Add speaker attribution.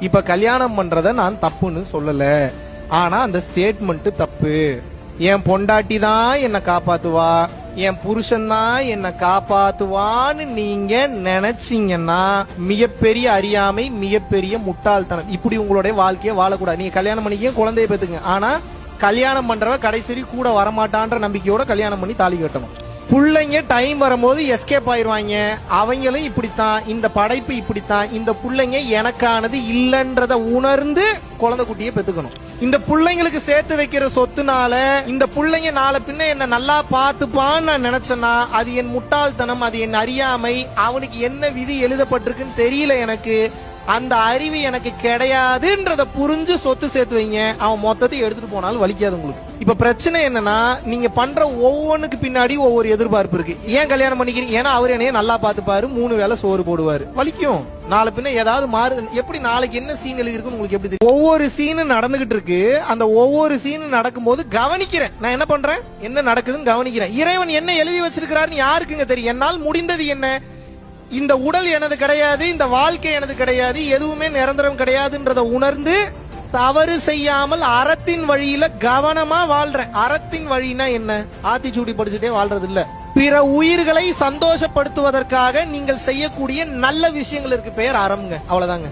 Speaker 1: இப்ப கல்யாணம் பண்றத நான் தப்புன்னு சொல்லல, ஆனா அந்த ஸ்டேட்மெண்ட் தப்பு. என் பொண்டாட்டி தான் என்ன காப்பாத்துவா, என் புருஷன் தான் என்ன காப்பாத்துவான்னு நீங்க நினைச்சீங்கன்னா மிகப்பெரிய அறியாமை, மிகப்பெரிய முட்டாள்தனம். இப்படி உங்களுடைய வாழ்க்கையை வாழக்கூடாது. நீங்க கல்யாணம் பண்ணிக்க, குழந்தைய பெத்துங்க, ஆனா கல்யாணம் பண்றவ கடைசி கூட வரமாட்டான்ற நம்பிக்கையோட கல்யாணம் பண்ணி தாலி கட்டணும். புள்ளைங்க டைம் வரும்போது எஸ்கேப் ஆயிருவாங்க. அவங்களும் இப்படித்தான், இந்த படைப்பு இப்படித்தான். இந்த புள்ளைங்க எனக்கானது இல்லன்றத உணர்ந்து குழந்தை குட்டியை பெத்துக்கணும். இந்த புள்ளைங்களுக்கு சேர்த்து வைக்கிற சொத்துனால இந்த புள்ளைங்க நாளை பின்ன என்ன நல்லா பார்த்துப்பான்னு நான் நினைச்சேன்னா அது என் முட்டாள்தனம், அது என் அறியாமை. அவனுக்கு என்ன விதி எழுதப்பட்டிருக்குன்னு தெரியல, எனக்கு அந்த அறிவு எனக்கு கிடையாதுன்றத புரிஞ்சு சொத்து சேர்த்து வைங்க. அவன் மொத்தத்தை எடுத்துட்டு போனாலும் வலிக்காது உங்களுக்கு. இப்ப பிரச்சனை என்னன்னா, நீங்க பண்ற ஒவ்வொன்றுக்கு பின்னாடி ஒவ்வொரு எதிர்பார்ப்பு இருக்கு. ஏன் கல்யாணம் பண்ணிக்கிறீங்க? ஏன்னா அவர் என்னைய நல்லா பார்த்துப்பாரு, 3 வேளை சோறு போடுவாரு. வலிக்கும். நாளை பின்ன ஏதாவது மாறு, எப்படி நாளைக்கு என்ன சீன் எழுதிருக்குன்னு உங்களுக்கு எப்படி தெரியும்? ஒவ்வொரு சீனு நடந்துகிட்டு இருக்கு. அந்த ஒவ்வொரு சீனு நடக்கும்போது கவனிக்கிறேன். நான் என்ன பண்றேன், என்ன நடக்குதுன்னு கவனிக்கிறேன். இறைவன் என்ன எழுதி வச்சிருக்கிறாருன்னு யாருக்குங்க தெரியும்? என்னால் முடிந்தது என்ன, இந்த உடல் எனது கிடையாது, இந்த வாழ்க்கை எனது கிடையாது, எதுவுமே நிரந்தரம் கிடையாதுன்றத உணர்ந்து தவறு செய்யாமல் அறத்தின் வழியில கவனமா வாழ்றேன். அறத்தின் வழினா என்ன? ஆத்திச்சூடி படிச்சுட்டே வாழ்றது இல்ல. பிற உயிர்களை சந்தோஷப்படுத்துவதற்காக நீங்கள் செய்யக்கூடிய நல்ல விஷயங்கள் இருக்கு, பெயர் அறம்ங்க. அவ்வளவுதாங்க.